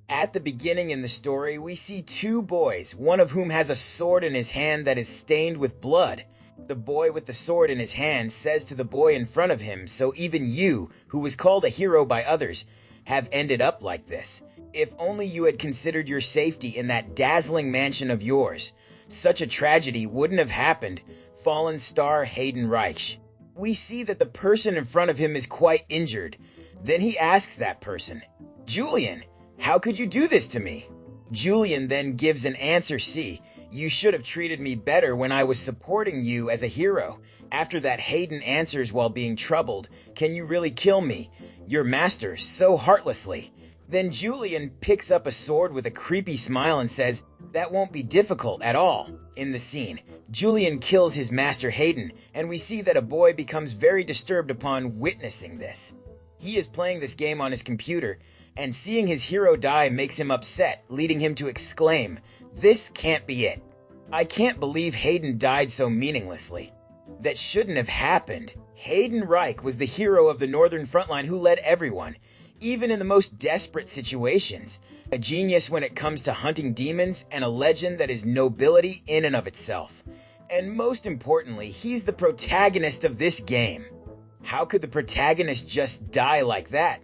At the beginning in the story, we see two boys, one of whom has a sword in his hand that is stained with blood. The boy with the sword in his hand says to the boy in front of him, "So even you, who was called a hero by others, have ended up like this. If only you had considered your safety in that dazzling mansion of yours. Such a tragedy wouldn't have happened. Fallen star Hayden Reich." We see that the person in front of him is quite injured. Then he asks that person, "Julian, how could you do this to me?" Julian then gives an answer C. "You should have treated me better when I was supporting you as a hero." After that, Hayden answers while being troubled, "Can you really kill me, your master, so heartlessly?" Then Julian picks up a sword with a creepy smile and says, "That won't be difficult at all." In the scene, Julian kills his master Hayden, and we see that a boy becomes very disturbed upon witnessing this. He is playing this game on his computer, and seeing his hero die makes him upset, leading him to exclaim, "This can't be it. I can't believe Hayden died so meaninglessly. That shouldn't have happened." Hayden Reich was the hero of the Northern Frontline who led everyone, even in the most desperate situations. A genius when it comes to hunting demons, and a legend that is nobility in and of itself. And most importantly, he's the protagonist of this game. How could the protagonist just die like that?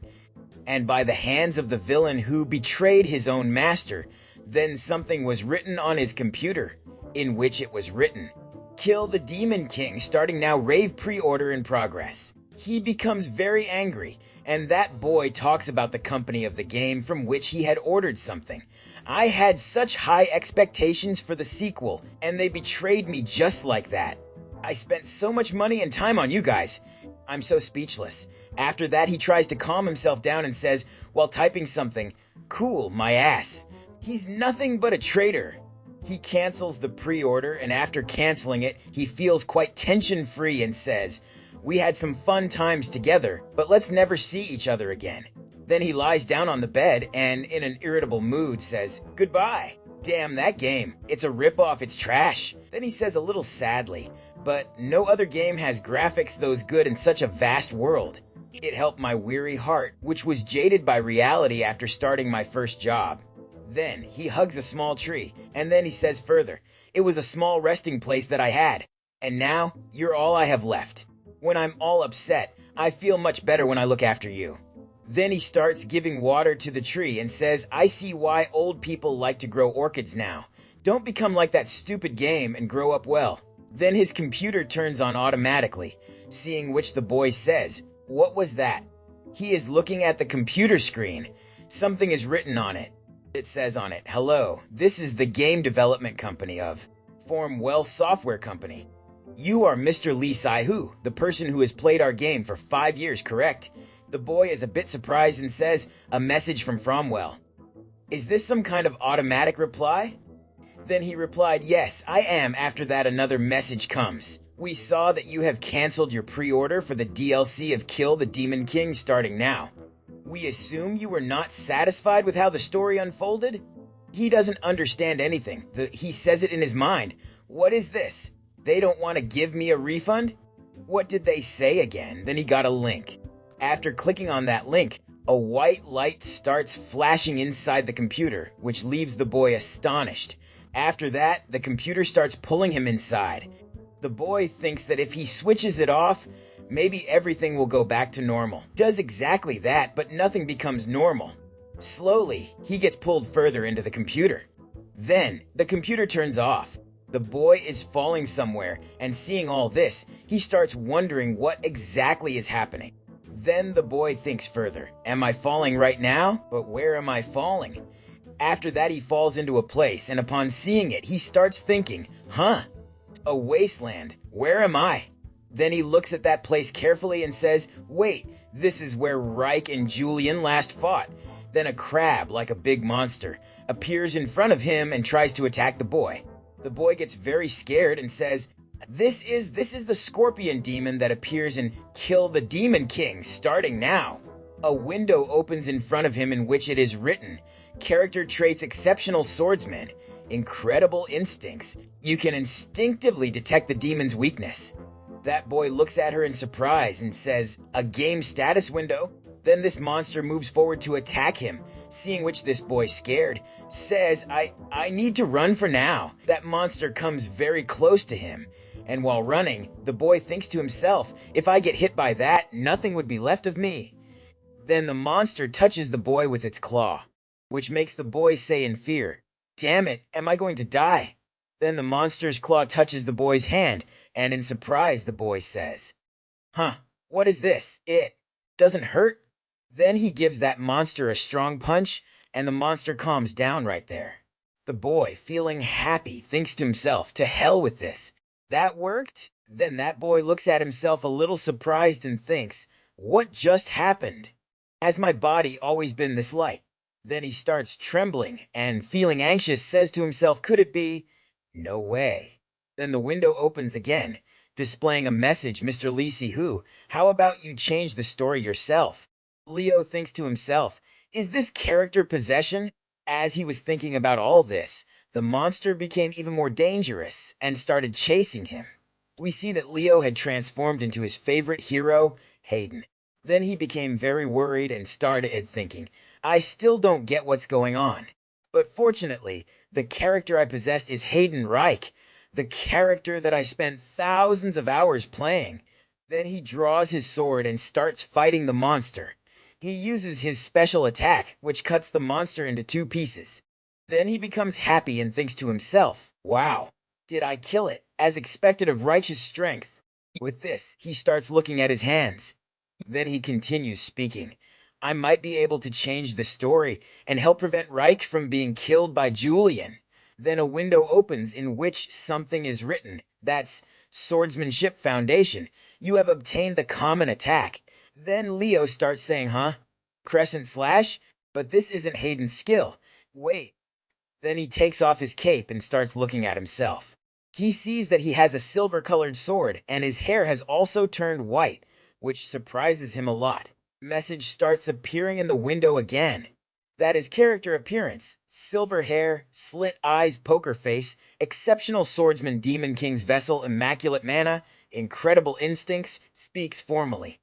And by the hands of the villain who betrayed his own master. Then something was written on his computer, in which it was written, "Kill the Demon King, starting now, rave pre-order in progress." He becomes very angry, and that boy talks about the company of the game from which he had ordered something. "I had such high expectations for the sequel, and they betrayed me just like that. I spent so much money and time on you guys. I'm so speechless." After that, he tries to calm himself down and says, while typing something, "Cool, my ass. He's nothing but a traitor." He cancels the pre-order, and after canceling it, he feels quite tension-free and says, "We had some fun times together, but let's never see each other again." Then he lies down on the bed and, in an irritable mood, says, "Goodbye. Damn that game. It's a ripoff, it's trash." Then he says a little sadly, "But no other game has graphics those good in such a vast world. It helped my weary heart, which was jaded by reality after starting my first job." Then he hugs a small tree, and then he says further, "It was a small resting place that I had, and now you're all I have left. When I'm all upset, I feel much better when I look after you." Then he starts giving water to the tree and says, "I see why old people like to grow orchids now. Don't become like that stupid game and grow up well." Then his computer turns on automatically, seeing which the boy says, "What was that?" He is looking at the computer screen. Something is written on it. It says on it, "Hello, this is the game development company of Formwell Software Company. You are Mr. Lee Sai-Hu, the person who has played our game for 5 years, correct?" The boy is a bit surprised and says, "A message from Fromwell. Is this some kind of automatic reply?" Then he replied, "Yes, I am." After that, another message comes. "We saw that you have canceled your pre-order for the DLC of Kill the Demon King starting now. We assume you were not satisfied with how the story unfolded?" He doesn't understand anything. He says it in his mind. "What is this? They don't want to give me a refund? What did they say again?" Then he got a link. After clicking on that link, a white light starts flashing inside the computer, which leaves the boy astonished. After that, the computer starts pulling him inside. The boy thinks that if he switches it off, maybe everything will go back to normal. Does exactly that, but nothing becomes normal. Slowly, he gets pulled further into the computer. Then, the computer turns off. The boy is falling somewhere, and seeing all this, he starts wondering what exactly is happening. Then the boy thinks further. "Am I falling right now? But where am I falling?" After that, he falls into a place, and upon seeing it, he starts thinking, "A wasteland. Where am I?" Then he looks at that place carefully and says, "Wait, this is where Reich and Julian last fought." Then a crab, like a big monster, appears in front of him and tries to attack the boy. The boy gets very scared and says, This is the scorpion demon that appears in Kill the Demon King, starting now." A window opens in front of him in which it is written, "Character traits: exceptional swordsman, incredible instincts. You can instinctively detect the demon's weakness." That boy looks at her in surprise and says, "A game status window? Then this monster moves forward to attack him, seeing which this boy, scared, says, I need to run for now. That monster comes very close to him, and while running, the boy thinks to himself, if I get hit by that, nothing would be left of me. Then the monster touches the boy with its claw, which makes the boy say in fear, damn it, am I going to die? Then the monster's claw touches the boy's hand, and in surprise the boy says, huh, what is this? It doesn't hurt? Then he gives that monster a strong punch, and the monster calms down right there. The boy, feeling happy, thinks to himself, to hell with this. That worked? Then that boy looks at himself a little surprised and thinks, what just happened? Has my body always been this light? Then he starts trembling and, feeling anxious, says to himself, could it be? No way. Then the window opens again, displaying a message, Mr. Lee Si-hoo, how about you change the story yourself? Leo thinks to himself, is this character possession? As he was thinking about all this, the monster became even more dangerous and started chasing him. We see that Leo had transformed into his favorite hero, Hayden. Then he became very worried and started thinking, I still don't get what's going on. But fortunately, the character I possessed is Hayden Reich, the character that I spent thousands of hours playing. Then he draws his sword and starts fighting the monster. He uses his special attack, which cuts the monster into two pieces. Then he becomes happy and thinks to himself, wow, did I kill it, as expected of righteous strength? With this, he starts looking at his hands. Then he continues speaking. I might be able to change the story and help prevent Reich from being killed by Julian. Then a window opens in which something is written. That's Swordsmanship Foundation. You have obtained the common attack. Then Leo starts saying, huh? Crescent slash? But this isn't Hayden's skill. Wait. Then he takes off his cape and starts looking at himself. He sees that he has a silver-colored sword, and his hair has also turned white, which surprises him a lot. Message starts appearing in the window again. That is character appearance. Silver hair, slit eyes, poker face, exceptional swordsman, Demon King's vessel, immaculate mana, incredible instincts, speaks formally.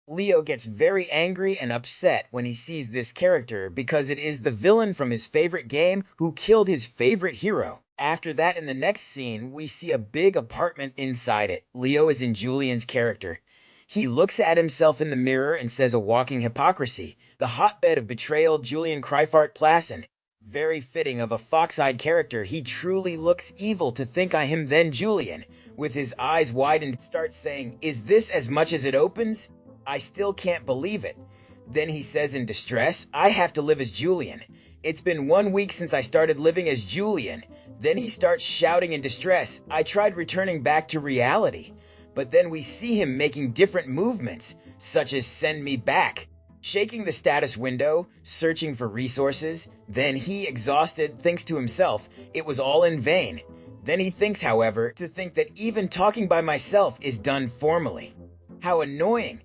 Leo gets very angry and upset when he sees this character because it is the villain from his favorite game who killed his favorite hero. After that, in the next scene, we see a big apartment inside it. Leo is in Julian's character. He looks at himself in the mirror and says a walking hypocrisy. The hotbed of betrayal, Julian Kreifart Plassen. Very fitting of a fox-eyed character. He truly looks evil to think I him then Julian. With his eyes widened, starts saying, is this as much as it opens? I still can't believe it. Then he says in distress, I have to live as Julian. It's been 1 week since I started living as Julian. Then he starts shouting in distress, I tried returning back to reality. But then we see him making different movements, such as send me back, shaking the status window, searching for resources. Then he, exhausted, thinks to himself, it was all in vain. Then he thinks, however, to think that even talking by myself is done formally. How annoying.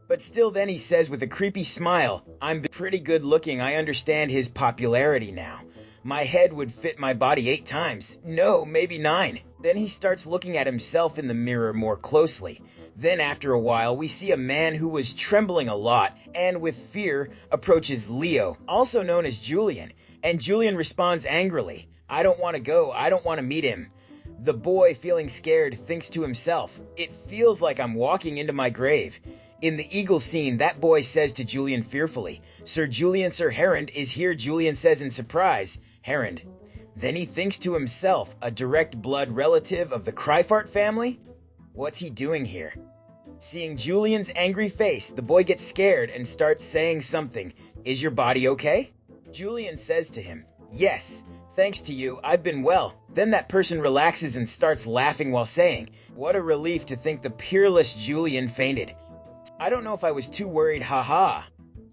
But still then he says with a creepy smile, I'm pretty good looking, I understand his popularity now. My head would fit my body 8 times. No, maybe 9. Then he starts looking at himself in the mirror more closely. Then after a while, we see a man who was trembling a lot and with fear approaches Leo, also known as Julian. And Julian responds angrily, I don't want to go, I don't want to meet him. The boy, feeling scared, thinks to himself, it feels like I'm walking into my grave. In the eagle scene, that boy says to Julian fearfully, Sir Julian, Sir Herond is here, Julian says in surprise, Herond. Then he thinks to himself, a direct blood relative of the Kreifart family? What's he doing here? Seeing Julian's angry face, the boy gets scared and starts saying something. Is your body okay? Julian says to him, yes, thanks to you, I've been well. Then that person relaxes and starts laughing while saying, what a relief to think the peerless Julian fainted. I don't know if I was too worried, haha.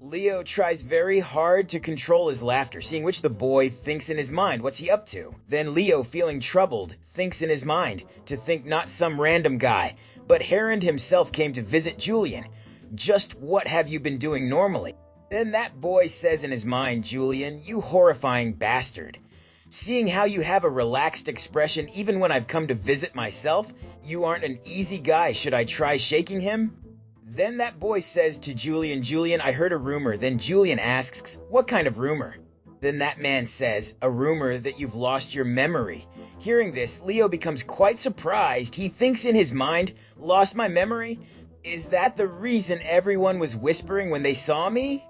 Leo tries very hard to control his laughter, seeing which the boy thinks in his mind, what's he up to? Then Leo, feeling troubled, thinks in his mind, to think not some random guy, but Herond himself came to visit Julian. Just what have you been doing normally? Then that boy says in his mind, Julian, you horrifying bastard. Seeing how you have a relaxed expression even when I've come to visit myself, you aren't an easy guy, should I try shaking him? Then that boy says to Julian, Julian, I heard a rumor. Then Julian asks, what kind of rumor? Then that man says, a rumor that you've lost your memory. Hearing this, Leo becomes quite surprised. He thinks in his mind, lost my memory? Is that the reason everyone was whispering when they saw me?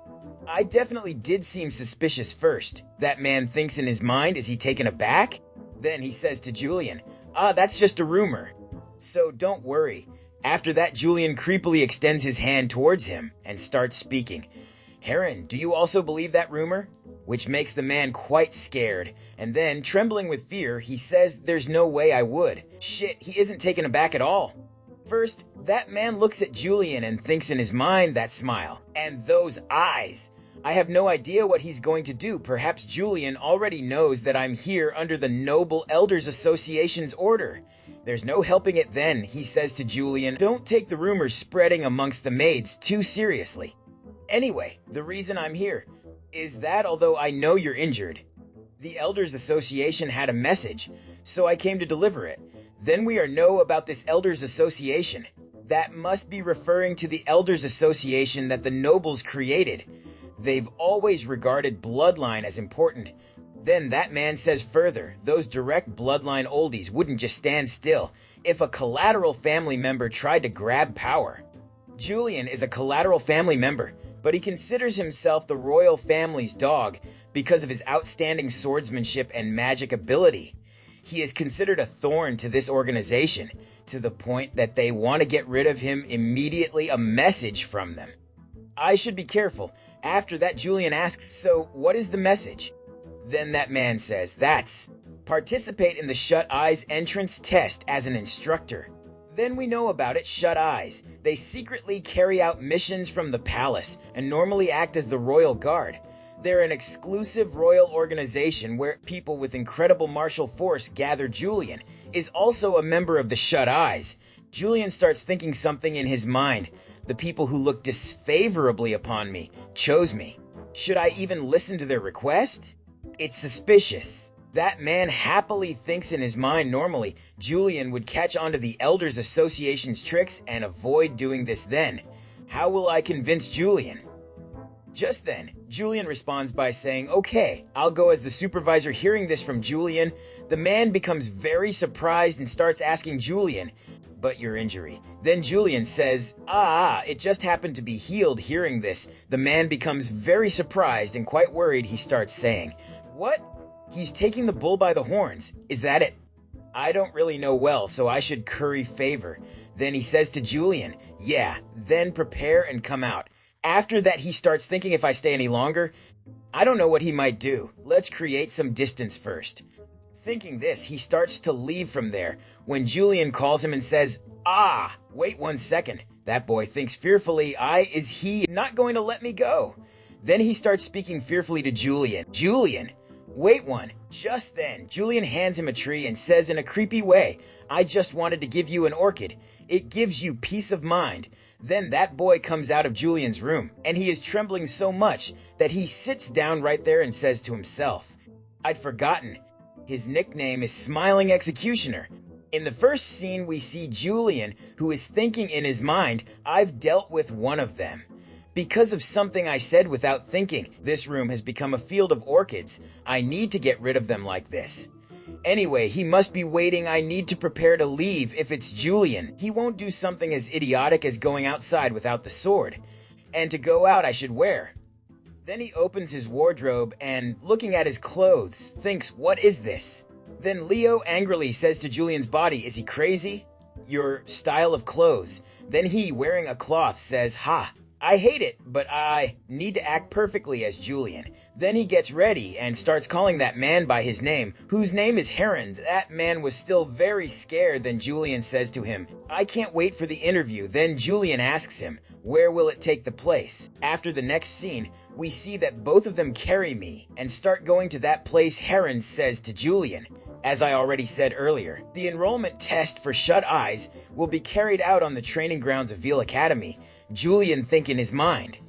I definitely did seem suspicious first. That man thinks in his mind, is he taken aback? Then he says to Julian, that's just a rumor. So don't worry. After that, Julian creepily extends his hand towards him and starts speaking. Heron, do you also believe that rumor? Which makes the man quite scared, and then, trembling with fear, he says there's no way I would. Shit, he isn't taken aback at all. First, that man looks at Julian and thinks in his mind that smile, and those eyes. I have no idea what he's going to do. Perhaps Julian already knows that I'm here under the Noble Elders Association's order. There's no helping it then, he says to Julian, don't take the rumors spreading amongst the maids too seriously. Anyway, the reason I'm here is that although I know you're injured, the Elders Association had a message, so I came to deliver it. Then we know about this Elders Association. That must be referring to the Elders Association that the nobles created. They've always regarded bloodline as important. Then that man says further, those direct bloodline oldies wouldn't just stand still if a collateral family member tried to grab power. Julian is a collateral family member, but he considers himself the royal family's dog because of his outstanding swordsmanship and magic ability. He is considered a thorn to this organization, to the point that they want to get rid of him immediately, a message from them. I should be careful. After that, Julian asks, so what is the message? Then that man says, that's participate in the Shut Eyes entrance test as an instructor. Then we know about it, Shut Eyes. They secretly carry out missions from the palace and normally act as the royal guard. They're an exclusive royal organization where people with incredible martial force gather. Julian is also a member of the Shut Eyes. Julian starts thinking something in his mind. The people who look disfavorably upon me chose me. Should I even listen to their request? It's suspicious. That man happily thinks in his mind normally Julian would catch on to the Elders Association's tricks and avoid doing this then. How will I convince Julian? Just then, Julian responds by saying, okay, I'll go as the supervisor. Hearing this from Julian, the man becomes very surprised and starts asking Julian, but your injury. Then Julian says, it just happened to be healed. Hearing this, the man becomes very surprised and quite worried. He starts saying, what? He's taking the bull by the horns. Is that it? I don't really know well, so I should curry favor. Then he says to Julian, yeah, then prepare and come out. After that, he starts thinking if I stay any longer, I don't know what he might do. Let's create some distance first. Thinking this, he starts to leave from there when Julian calls him and says, wait 1 second. That boy thinks fearfully, is he not going to let me go? Then he starts speaking fearfully to Julian. Julian, wait one. Just then, Julian hands him a tree and says in a creepy way, I just wanted to give you an orchid. It gives you peace of mind. Then that boy comes out of Julian's room, and he is trembling so much that he sits down right there and says to himself, I'd forgotten. His nickname is Smiling Executioner. In the first scene, we see Julian, who is thinking in his mind, I've dealt with one of them. Because of something I said without thinking, this room has become a field of orchids. I need to get rid of them like this. Anyway, he must be waiting. I need to prepare to leave. If it's Julian, he won't do something as idiotic as going outside without the sword. And to go out, I should wear. Then he opens his wardrobe and, looking at his clothes, thinks, what is this? Then Leo angrily says to Julian's body, is he crazy? Your style of clothes. Then he, wearing a cloth, says, I hate it, but I need to act perfectly as Julian. Then he gets ready and starts calling that man by his name, whose name is Heron. That man was still very scared. Then Julian says to him, I can't wait for the interview. Then Julian asks him, where will it take the place? After the next scene, we see that both of them carry me and start going to that place. Heron says to Julian, as I already said earlier, the enrollment test for Shut Eyes will be carried out on the training grounds of Veal Academy. Julian thinks in his mind,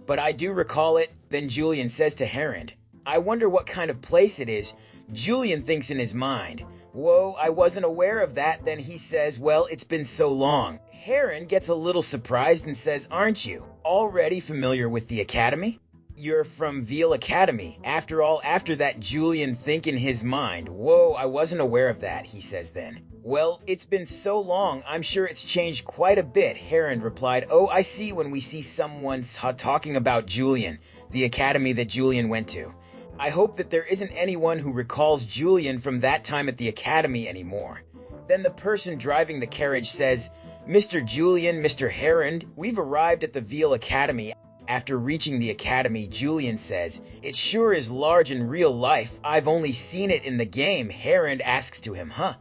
but I do recall it. Then Julian says to Heron, I wonder what kind of place it is. Julian thinks in his mind. Whoa, I wasn't aware of that. Then he says, well, it's been so long. Heron gets a little surprised and says, aren't you already familiar with the academy? You're from Veal Academy. After all, after that, Julian think in his mind. Whoa, I wasn't aware of that, he says then. Well, it's been so long, I'm sure it's changed quite a bit, Heron replied. Oh, I see when we see someone talking about Julian, the academy that Julian went to. I hope that there isn't anyone who recalls Julian from that time at the academy anymore. Then the person driving the carriage says, Mr. Julian, Mr. Heron, we've arrived at the Veal Academy. After reaching the academy, Julian says, it sure is large in real life. I've only seen it in the game. Heron asks to him, huh?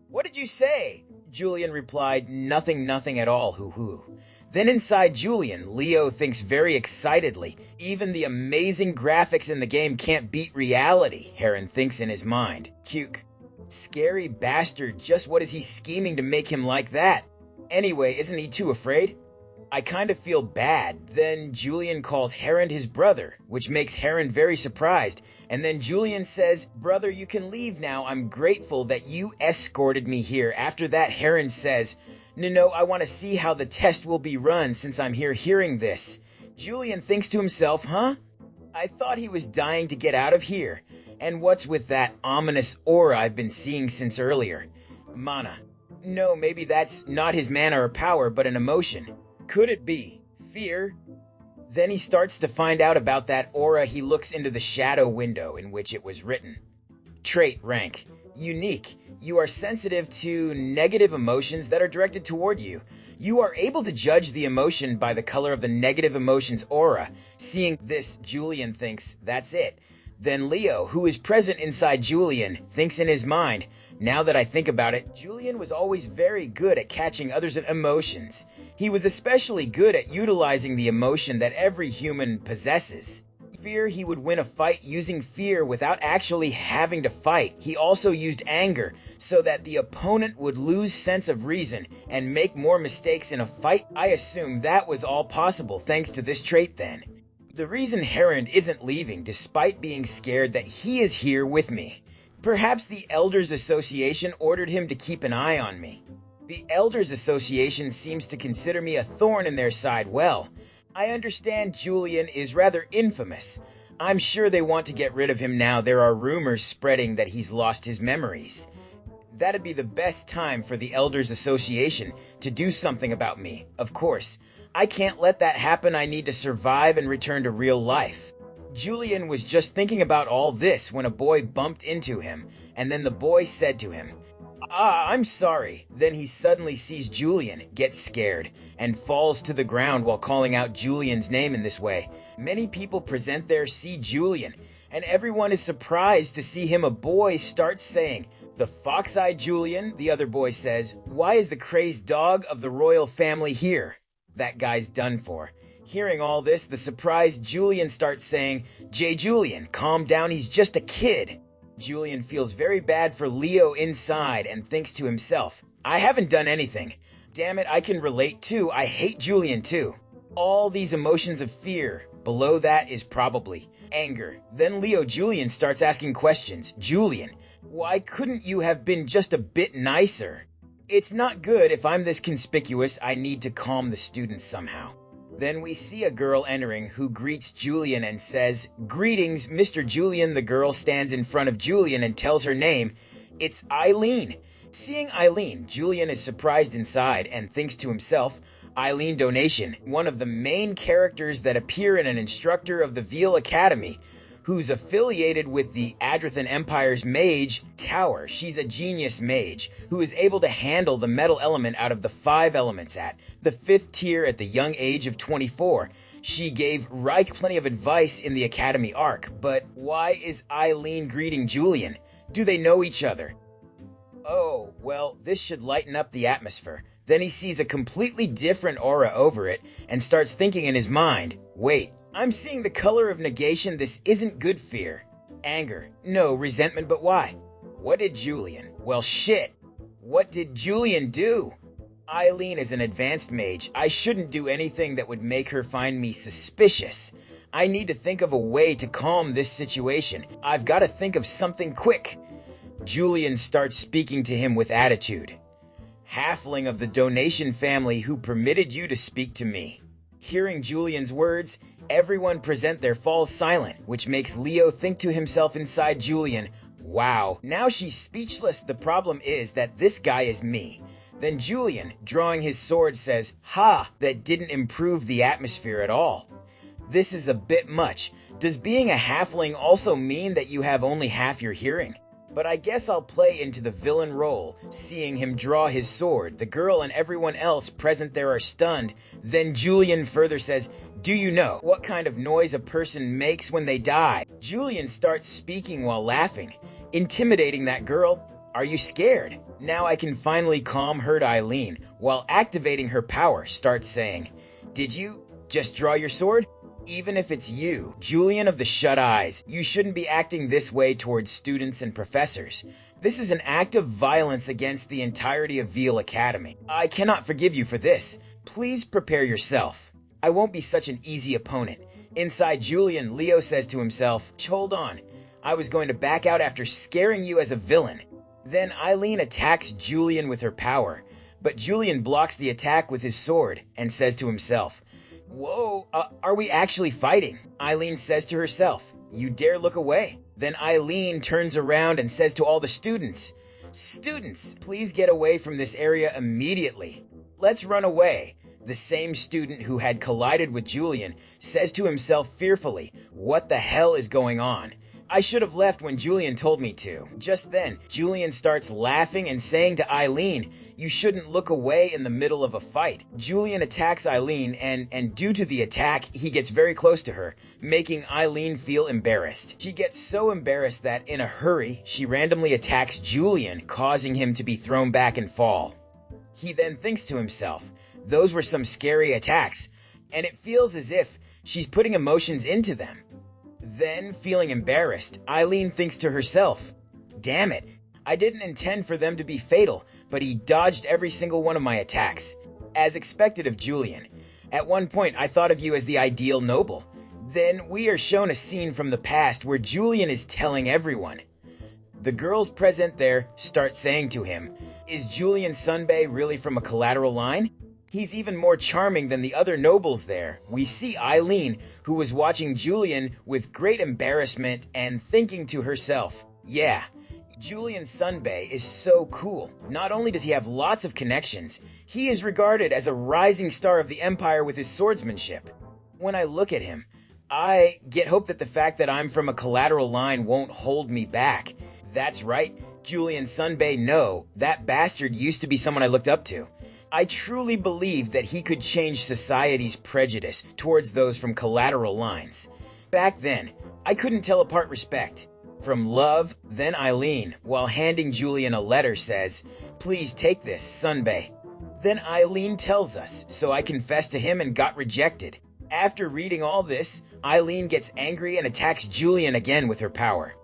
What did you say? Julian replied, nothing at all, hoo-hoo. Then inside Julian, Leo thinks very excitedly, even the amazing graphics in the game can't beat reality, Heron thinks in his mind. Cute. Scary bastard, just what is he scheming to make him like that? Anyway, isn't he too afraid? I kind of feel bad. Then Julian calls Heron his brother, which makes Heron very surprised. And then Julian says, brother, you can leave now. I'm grateful that you escorted me here. After that, Heron says, no, I want to see how the test will be run since I'm here hearing this. Julian thinks to himself, huh? I thought he was dying to get out of here. And what's with that ominous aura I've been seeing since earlier? Mana. No, maybe that's not his mana or power, but an emotion. Could it be fear? Then he starts to find out about that aura. He looks into the shadow window in which it was written. Trait rank. Unique. You are sensitive to negative emotions that are directed toward you. You are able to judge the emotion by the color of the negative emotion's aura. Seeing this, Julian thinks, that's it. Then Leo, who is present inside Julian, thinks in his mind, now that I think about it, Julian was always very good at catching others' emotions. He was especially good at utilizing the emotion that every human possesses. Fear, he would win a fight using fear without actually having to fight. He also used anger so that the opponent would lose sense of reason and make more mistakes in a fight. I assume that was all possible thanks to this trait then. The reason Heron isn't leaving despite being scared that he is here with me. Perhaps the Elders Association ordered him to keep an eye on me. The Elders Association seems to consider me a thorn in their side. Well, I understand Julian is rather infamous. I'm sure they want to get rid of him now. There are rumors spreading that he's lost his memories. That'd be the best time for the Elders Association to do something about me. Of course, I can't let that happen. I need to survive and return to real life. Julian was just thinking about all this when a boy bumped into him, and then the boy said to him, I'm sorry. Then he suddenly sees Julian, gets scared, and falls to the ground while calling out Julian's name in this way. Many people present there see Julian, and everyone is surprised to see him. A boy starts saying, the fox-eyed Julian. The other boy says, why is the crazed dog of the royal family here? That guy's done for. Hearing all this, the surprised Julian starts saying, J. Julian, calm down, he's just a kid. Julian feels very bad for Leo inside and thinks to himself, I haven't done anything. Damn it, I can relate too. I hate Julian too. All these emotions of fear. Below that is probably anger. Then Julian starts asking questions. Julian, why couldn't you have been just a bit nicer? It's not good if I'm this conspicuous. I need to calm the students somehow. Then we see a girl entering who greets Julian and says, greetings, Mr. Julian. The girl stands in front of Julian and tells her name. It's Eileen. Seeing Eileen, Julian is surprised inside and thinks to himself, Eileen Donation, one of the main characters that appear in an instructor of the Veal Academy, who's affiliated with the Adrathan Empire's mage tower. She's a genius mage who is able to handle the metal element out of the 5 elements at the 5th tier at the young age of 24. She gave Reich plenty of advice in the Academy arc, but why is Eileen greeting Julian? Do they know each other? Oh, well, this should lighten up the atmosphere. Then he sees a completely different aura over it and starts thinking in his mind, wait, I'm seeing the color of negation. This isn't good. Fear. Anger. No, resentment, but why? What did Julian? Well, shit. What did Julian do? Eileen is an advanced mage. I shouldn't do anything that would make her find me suspicious. I need to think of a way to calm this situation. I've got to think of something quick. Julian starts speaking to him with attitude. Halfling of the donation family who permitted you to speak to me. Hearing Julian's words, everyone present their falls silent, which makes Leo think to himself inside Julian, wow, now she's speechless. The problem is that this guy is me. Then Julian, drawing his sword, says, ha, that didn't improve the atmosphere at all. This is a bit much. Does being a halfling also mean that you have only half your hearing? But I guess I'll play into the villain role. Seeing him draw his sword, the girl and everyone else present there are stunned. Then Julian further says, do you know what kind of noise a person makes when they die? Julian starts speaking while laughing, intimidating that girl. Are you scared? Now I can finally calm her. Eileen, while activating her power, starts saying, did you just draw your sword? Even if it's you, Julian of the shut eyes, you shouldn't be acting this way towards students and professors. This is an act of violence against the entirety of Veal Academy. I cannot forgive you for this. Please prepare yourself. I won't be such an easy opponent. Inside Julian, Leo says to himself, hold on. I was going to back out after scaring you as a villain. Then Eileen attacks Julian with her power, but Julian blocks the attack with his sword and says to himself, whoa, are we actually fighting? Eileen says to herself, you dare look away. Then Eileen turns around and says to all the students, students, please get away from this area immediately. Let's run away. The same student who had collided with Julian says to himself fearfully, what the hell is going on? I should have left when Julian told me to. Just then, Julian starts laughing and saying to Eileen, you shouldn't look away in the middle of a fight. Julian attacks Eileen and due to the attack, he gets very close to her, making Eileen feel embarrassed. She gets so embarrassed that in a hurry, she randomly attacks Julian, causing him to be thrown back and fall. He then thinks to himself, those were some scary attacks, and it feels as if she's putting emotions into them. Then, feeling embarrassed, Eileen thinks to herself, damn it, I didn't intend for them to be fatal, but he dodged every single one of my attacks. As expected of Julian. At one point, I thought of you as the ideal noble. Then, we are shown a scene from the past where Julian is telling everyone. The girls present there start saying to him, is Julian Sunbay really from a collateral line? He's even more charming than the other nobles there. We see Eileen, who was watching Julian with great embarrassment and thinking to herself, yeah, Julian Sunbay is so cool. Not only does he have lots of connections, he is regarded as a rising star of the Empire with his swordsmanship. When I look at him, I get hope that the fact that I'm from a collateral line won't hold me back. That's right, Julian Sunbay, no, that bastard used to be someone I looked up to. I truly believed that he could change society's prejudice towards those from collateral lines. Back then, I couldn't tell apart respect. From Love, then Eileen, while handing Julian a letter, says, please take this, Sunbay. Then Eileen tells us, so I confessed to him and got rejected. After reading all this, Eileen gets angry and attacks Julian again with her power.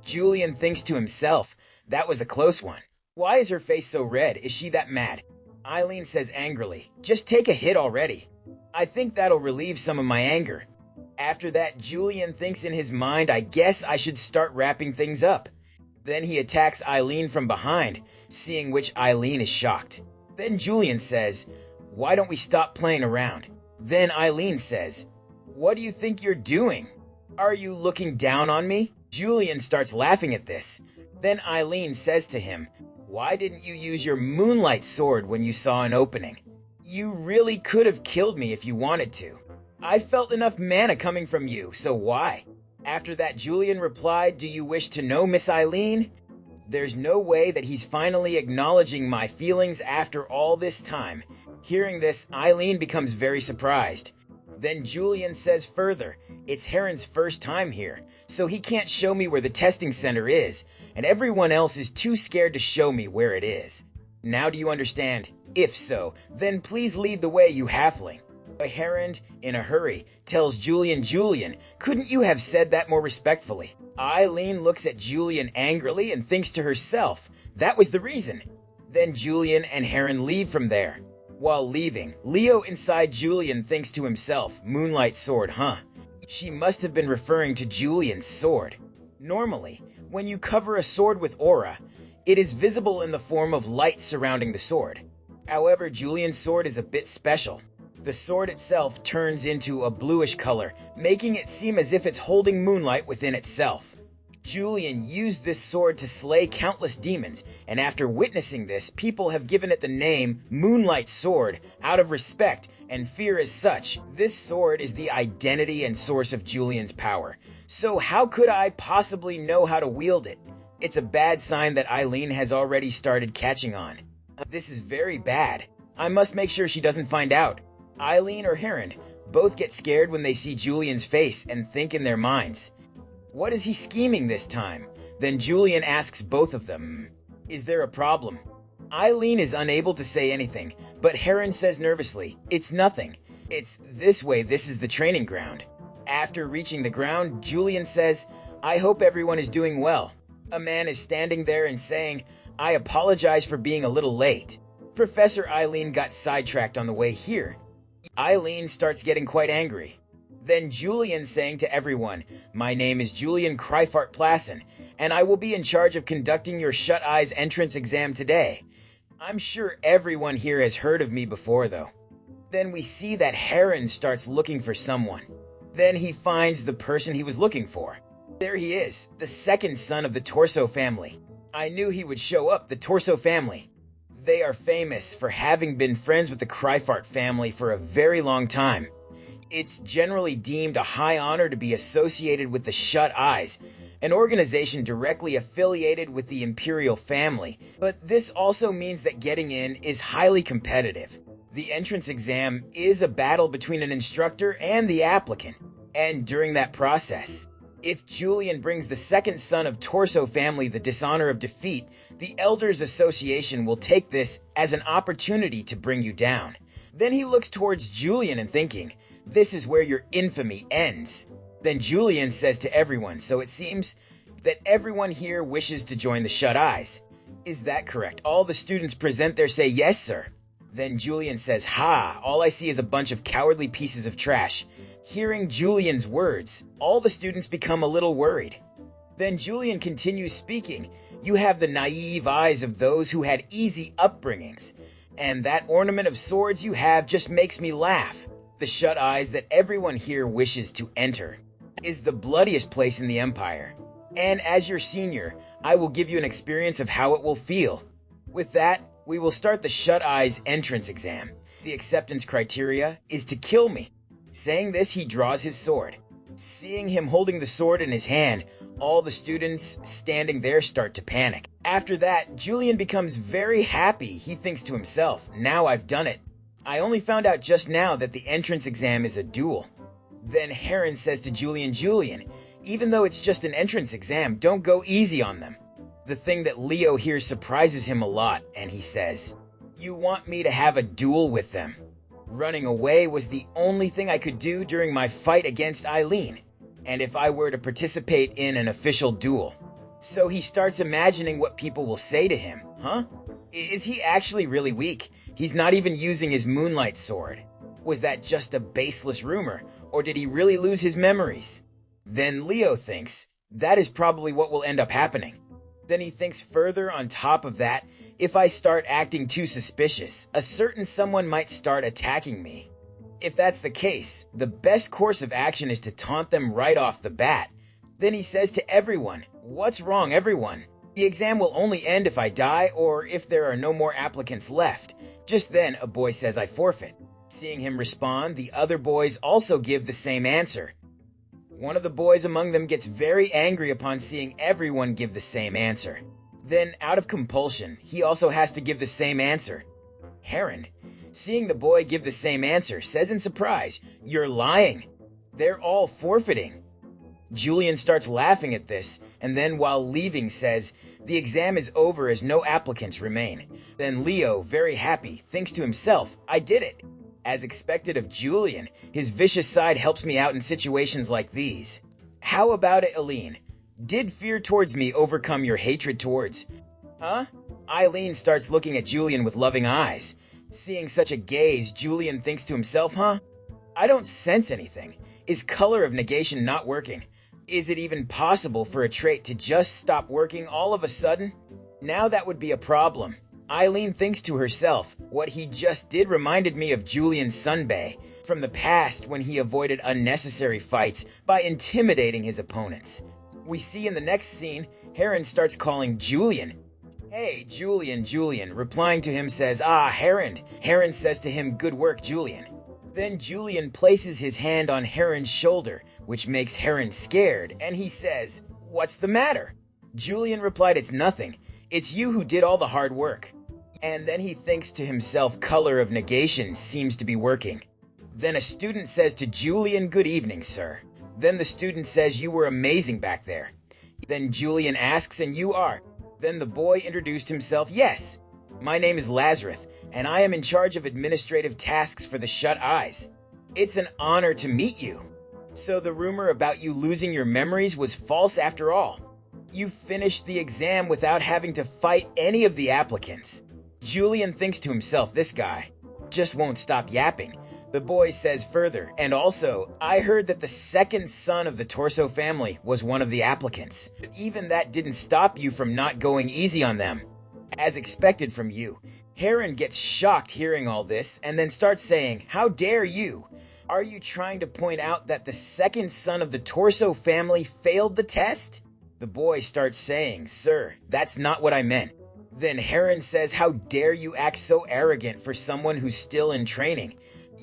Julian thinks to himself, that was a close one. Why is her face so red? Is she that mad? Eileen says angrily, just take a hit already. I think that'll relieve some of my anger. After that, Julian thinks in his mind, I guess I should start wrapping things up. Then he attacks Eileen from behind, seeing which Eileen is shocked. Then Julian says, why don't we stop playing around? Then Eileen says, what do you think you're doing? Are you looking down on me? Julian starts laughing at this. Then Eileen says to him, why didn't you use your moonlight sword when you saw an opening? You really could have killed me if you wanted to. I felt enough mana coming from you, so why? After that, Julian replied, do you wish to know, Miss Eileen? There's no way that he's finally acknowledging my feelings after all this time. Hearing this, Eileen becomes very surprised. Then Julian says further, it's Heron's first time here, so he can't show me where the testing center is, and everyone else is too scared to show me where it is. Now do you understand? If so, then please lead the way, you halfling. Heron, in a hurry, tells Julian, couldn't you have said that more respectfully? Eileen looks at Julian angrily and thinks to herself, that was the reason. Then Julian and Heron leave from there. While leaving, Leo inside Julian thinks to himself, moonlight sword, huh? She must have been referring to Julian's sword. Normally, when you cover a sword with aura, it is visible in the form of light surrounding the sword. However, Julian's sword is a bit special. The sword itself turns into a bluish color, making it seem as if it's holding moonlight within itself. Julian used this sword to slay countless demons, and after witnessing this, people have given it the name Moonlight Sword out of respect and fear as such. This sword is the identity and source of Julian's power. So how could I possibly know how to wield it? It's a bad sign that Eileen has already started catching on. This is very bad. I must make sure she doesn't find out. Eileen or Heron both get scared when they see Julian's face and think in their minds, what is he scheming this time? Then Julian asks both of them, is there a problem? Eileen is unable to say anything, but Heron says nervously, it's nothing. It's this way, this is the training ground. After reaching the ground, Julian says, I hope everyone is doing well. A man is standing there and saying, I apologize for being a little late. Professor Eileen got sidetracked on the way here. Eileen starts getting quite angry. Then Julian saying to everyone, my name is Julian Kryfart Plassen, and I will be in charge of conducting your Shut Eyes entrance exam today. I'm sure everyone here has heard of me before though. Then we see that Heron starts looking for someone. Then he finds the person he was looking for. There he is, the second son of the Torso family. I knew he would show up, the Torso family. They are famous for having been friends with the Kryfart family for a very long time. It's generally deemed a high honor to be associated with the Shut Eyes, an organization directly affiliated with the Imperial family. But this also means that getting in is highly competitive. The entrance exam is a battle between an instructor and the applicant. And during that process, if Julian brings the second son of Torso family the dishonor of defeat, the Elders Association will take this as an opportunity to bring you down. Then he looks towards Julian and thinking, this is where your infamy ends. Then Julian says to everyone, so it seems that everyone here wishes to join the Shut Eyes. Is that correct? All the students present there say, yes, sir. Then Julian says, ha, all I see is a bunch of cowardly pieces of trash. Hearing Julian's words, all the students become a little worried. Then Julian continues speaking, you have the naive eyes of those who had easy upbringings. And that ornament of swords you have just makes me laugh. The Shut Eyes that everyone here wishes to enter is the bloodiest place in the Empire. And as your senior, I will give you an experience of how it will feel. With that, we will start the Shut Eyes entrance exam. The acceptance criteria is to kill me. Saying this, he draws his sword. Seeing him holding the sword in his hand, all the students standing there start to panic. After that, Julian becomes very happy. He thinks to himself, now I've done it. I only found out just now that the entrance exam is a duel. Then Heron says to Julian, even though it's just an entrance exam, don't go easy on them. The thing that Leo here surprises him a lot, and he says, you want me to have a duel with them? Running away was the only thing I could do during my fight against Eileen, and if I were to participate in an official duel. So he starts imagining what people will say to him. Huh? Is he actually really weak? He's not even using his moonlight sword. Was that just a baseless rumor, or did he really lose his memories? Then Leo thinks, that is probably what will end up happening. Then he thinks further on top of that, if I start acting too suspicious, a certain someone might start attacking me. If that's the case, the best course of action is to taunt them right off the bat. Then he says to everyone, what's wrong everyone? The exam will only end if I die or if there are no more applicants left. Just then, a boy says I forfeit. Seeing him respond, the other boys also give the same answer. One of the boys among them gets very angry upon seeing everyone give the same answer. Then, out of compulsion, he also has to give the same answer. Heron, seeing the boy give the same answer, says in surprise, you're lying. They're all forfeiting. Julian starts laughing at this, and then while leaving says, the exam is over as no applicants remain. Then Leo, very happy, thinks to himself, I did it. As expected of Julian, his vicious side helps me out in situations like these. How about it, Eileen? Did fear towards me overcome your hatred towards? Huh? Eileen starts looking at Julian with loving eyes. Seeing such a gaze, Julian thinks to himself, huh? I don't sense anything. Is color of negation not working? Is it even possible for a trait to just stop working all of a sudden? Now that would be a problem. Eileen thinks to herself, what he just did reminded me of Julian Sunbay from the past when he avoided unnecessary fights by intimidating his opponents. We see in the next scene, Heron starts calling Julian. Hey, Julian, Julian, replying to him says, Heron. Heron says to him, good work, Julian. Then Julian places his hand on Heron's shoulder, which makes Heron scared, and he says, what's the matter? Julian replied, it's nothing. It's you who did all the hard work. And then he thinks to himself, color of negation seems to be working. Then a student says to Julian, good evening, sir. Then the student says, you were amazing back there. Then Julian asks, and you are? Then the boy introduced himself, yes. My name is Lazarus, and I am in charge of administrative tasks for the Shut Eyes. It's an honor to meet you. So the rumor about you losing your memories was false after all. You finished the exam without having to fight any of the applicants. Julian thinks to himself, this guy just won't stop yapping. The boy says further, and also, I heard that the second son of the Torso family was one of the applicants. But even that didn't stop you from not going easy on them. As expected from you. Heron gets shocked hearing all this and then starts saying, how dare you? Are you trying to point out that the second son of the Torso family failed the test? The boy starts saying, sir, that's not what I meant. Then Heron says, how dare you act so arrogant for someone who's still in training?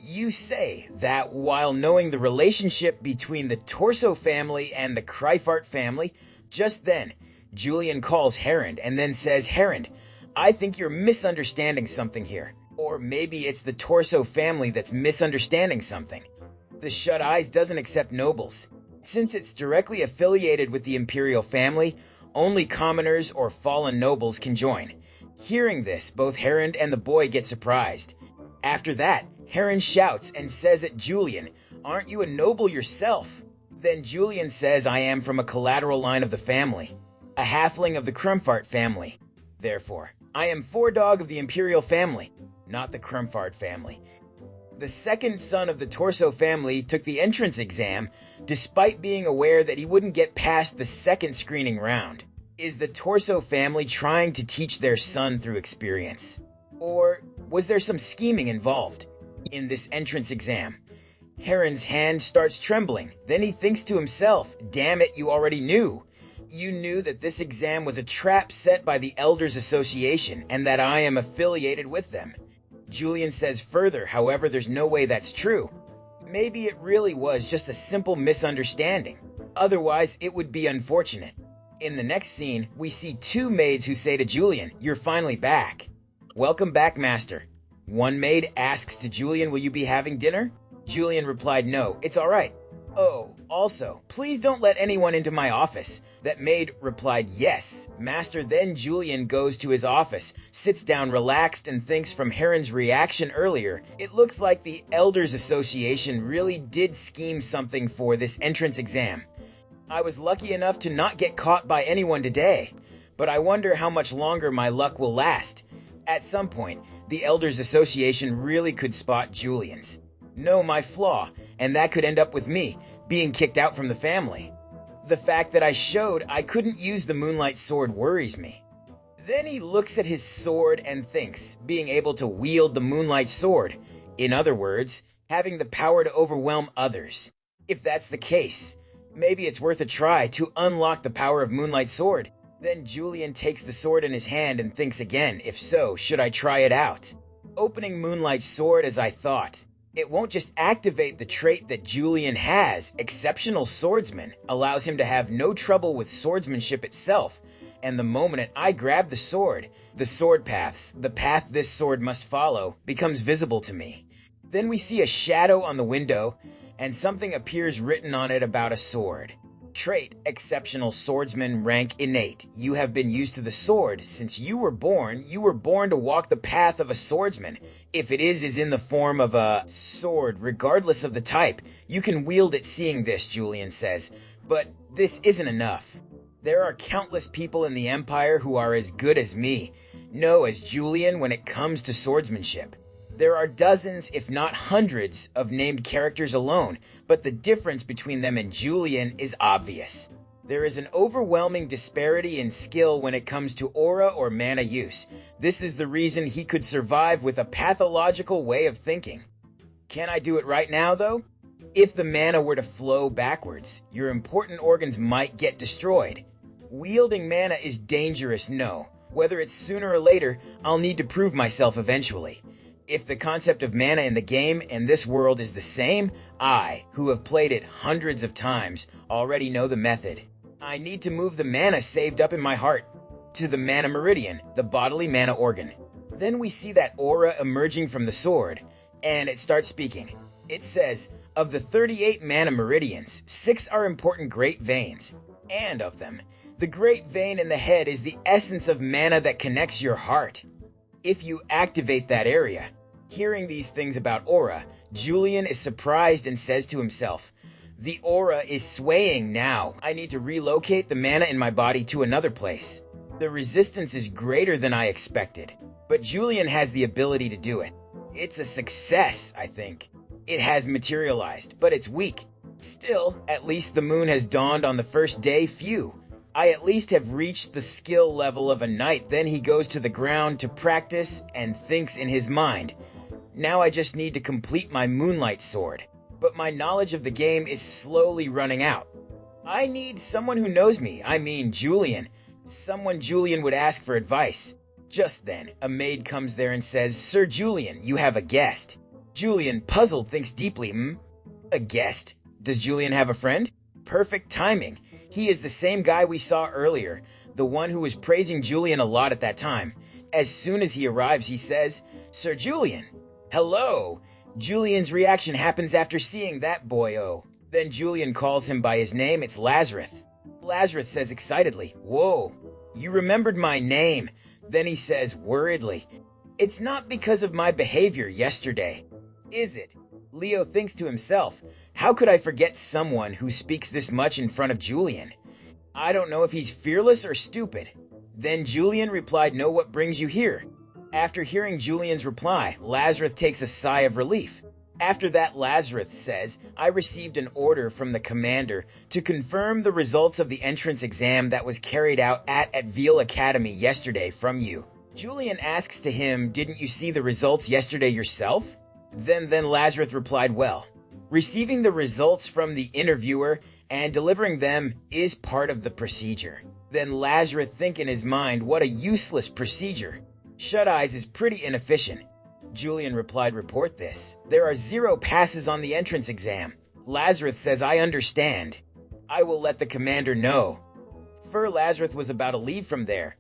You say that while knowing the relationship between the Torso family and the Kreifart family. Just then, Julian calls Heron and then says, Heron, I think you're misunderstanding something here. Or maybe it's the Torso family that's misunderstanding something. The Shut Eyes doesn't accept nobles. Since it's directly affiliated with the Imperial family, only commoners or fallen nobles can join. Hearing this, both Heron and the boy get surprised. After that, Heron shouts and says at Julian, aren't you a noble yourself? Then Julian says, I am from a collateral line of the family, a halfling of the Krumfart family. Therefore, I am foredog of the Imperial family, not the Krumfart family. The second son of the Torso family took the entrance exam, despite being aware that he wouldn't get past the second screening round. Is the Torso family trying to teach their son through experience? Or was there some scheming involved in this entrance exam? Heron's hand starts trembling. Then he thinks to himself, damn it, you already knew. You knew that this exam was a trap set by the Elders Association and that I am affiliated with them. Julian says further, however, there's no way that's true. Maybe it really was just a simple misunderstanding. Otherwise, it would be unfortunate. In the next scene, we see two maids who say to Julian, you're finally back. Welcome back, master. One maid asks to Julian, will you be having dinner? Julian replied, no, it's all right. Oh, also, please don't let anyone into my office. That maid replied, yes. Master, then Julian goes to his office, sits down relaxed and thinks from Heron's reaction earlier, it looks like the Elders Association really did scheme something for this entrance exam. I was lucky enough to not get caught by anyone today, but I wonder how much longer my luck will last. At some point, the Elders Association really could spot Julian's. Know my flaw, and that could end up with me being kicked out from the family. The fact that I showed I couldn't use the Moonlight Sword worries me. Then he looks at his sword and thinks, being able to wield the Moonlight Sword. In other words, having the power to overwhelm others. If that's the case, maybe it's worth a try to unlock the power of Moonlight Sword. Then Julian takes the sword in his hand and thinks again, if so, should I try it out? Opening Moonlight Sword as I thought. It won't just activate the trait that Julian has, Exceptional Swordsman, allows him to have no trouble with swordsmanship itself, and the moment I grab the sword paths, the path this sword must follow, becomes visible to me. Then we see a shadow on the window, and something appears written on it about a sword. Trait, Exceptional Swordsman, rank innate. You have been used to the sword. Since you were born to walk the path of a swordsman. If it is in the form of a sword, regardless of the type. You can wield it seeing this, Julian says. But this isn't enough. There are countless people in the Empire who are as good as me. No, as Julian when it comes to swordsmanship. There are dozens, if not hundreds, of named characters alone, but the difference between them and Julian is obvious. There is an overwhelming disparity in skill when it comes to aura or mana use. This is the reason he could survive with a pathological way of thinking. Can I do it right now, though? If the mana were to flow backwards, your important organs might get destroyed. Wielding mana is dangerous, no. Whether it's sooner or later, I'll need to prove myself eventually. If the concept of mana in the game and this world is the same, I, who have played it hundreds of times, already know the method. I need to move the mana saved up in my heart to the mana meridian, the bodily mana organ. Then we see that aura emerging from the sword, and it starts speaking. It says, of the 38 mana meridians, 6 are important great veins. And of them, the great vein in the head is the essence of mana that connects your heart. If you activate that area, hearing these things about aura, Julian is surprised and says to himself, the aura is swaying now. I need to relocate the mana in my body to another place. The resistance is greater than I expected, but Julian has the ability to do it. It's a success, I think. It has materialized, but it's weak. Still, at least the moon has dawned on the first day. Phew. I at least have reached the skill level of a knight. Then he goes to the ground to practice and thinks in his mind. Now I just need to complete my moonlight sword. But my knowledge of the game is slowly running out. I need someone who knows me, I mean Julian. Someone Julian would ask for advice. Just then, a maid comes there and says, Sir Julian, you have a guest. Julian, puzzled, thinks deeply, A guest? Does Julian have a friend? Perfect timing. He is the same guy we saw earlier, the one who was praising Julian a lot at that time. As soon as he arrives, he says, Sir Julian. Hello. Julian's reaction happens after seeing that boyo. Then Julian calls him by his name. It's Lazarus. Lazarus says excitedly, Whoa, you remembered my name. Then he says worriedly, It's not because of my behavior yesterday, is it? Leo thinks to himself, how could I forget someone who speaks this much in front of Julian? I don't know if he's fearless or stupid. Then Julian replied, Know what brings you here? After hearing Julian's reply, Lazarus takes a sigh of relief. After that, Lazarus says, I received an order from the commander to confirm the results of the entrance exam that was carried out at Veal Academy yesterday from you. Julian asks to him, Didn't you see the results yesterday yourself? Then Lazarus replied, Well, receiving the results from the interviewer and delivering them is part of the procedure. Then Lazarus thinks in his mind, what a useless procedure. Shut Eyes is pretty inefficient. Julian replied, Report this. There are 0 passes on the entrance exam. Lazarus says, I understand. I will let the commander know. Lazarus was about to leave from there.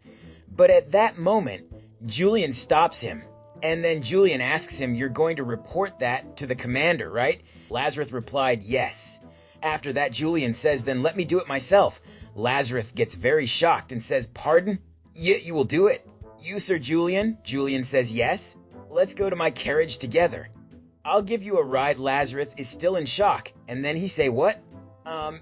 But at that moment, Julian stops him. And then Julian asks him, You're going to report that to the commander, right? Lazarus replied, Yes. After that, Julian says, Then let me do it myself. Lazarus gets very shocked and says, Pardon? You will do it? You, Sir Julian? Julian says, Yes. Let's go to my carriage together. I'll give you a ride. Lazarus is still in shock. And then he say, What?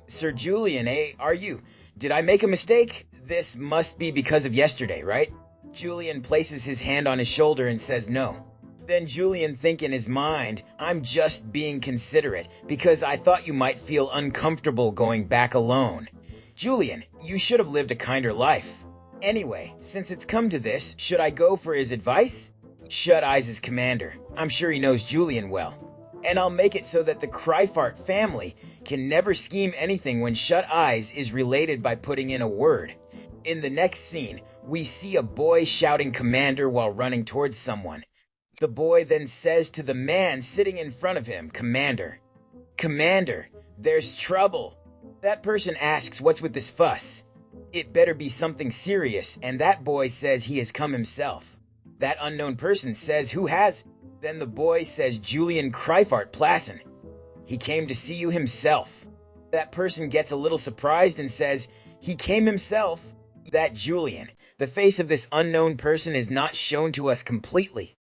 Sir Julian, are you? Did I make a mistake? This must be because of yesterday, right? Julian places his hand on his shoulder and says no. Then Julian think in his mind, I'm just being considerate because I thought you might feel uncomfortable going back alone. Julian, you should have lived a kinder life. Anyway, since it's come to this, should I go for his advice? Shut Eyes is commander. I'm sure he knows Julian well. And I'll make it so that the Kryfart family can never scheme anything when Shut Eyes is related by putting in a word. In the next scene, we see a boy shouting commander while running towards someone. The boy then says to the man sitting in front of him, Commander, there's trouble. That person asks, what's with this fuss? It better be something serious, and that boy says he has come himself. That unknown person says, who has? Then the boy says, Julian Kryfart Plassen. He came to see you himself. That person gets a little surprised and says, he came himself. That Julian. The face of this unknown person is not shown to us completely.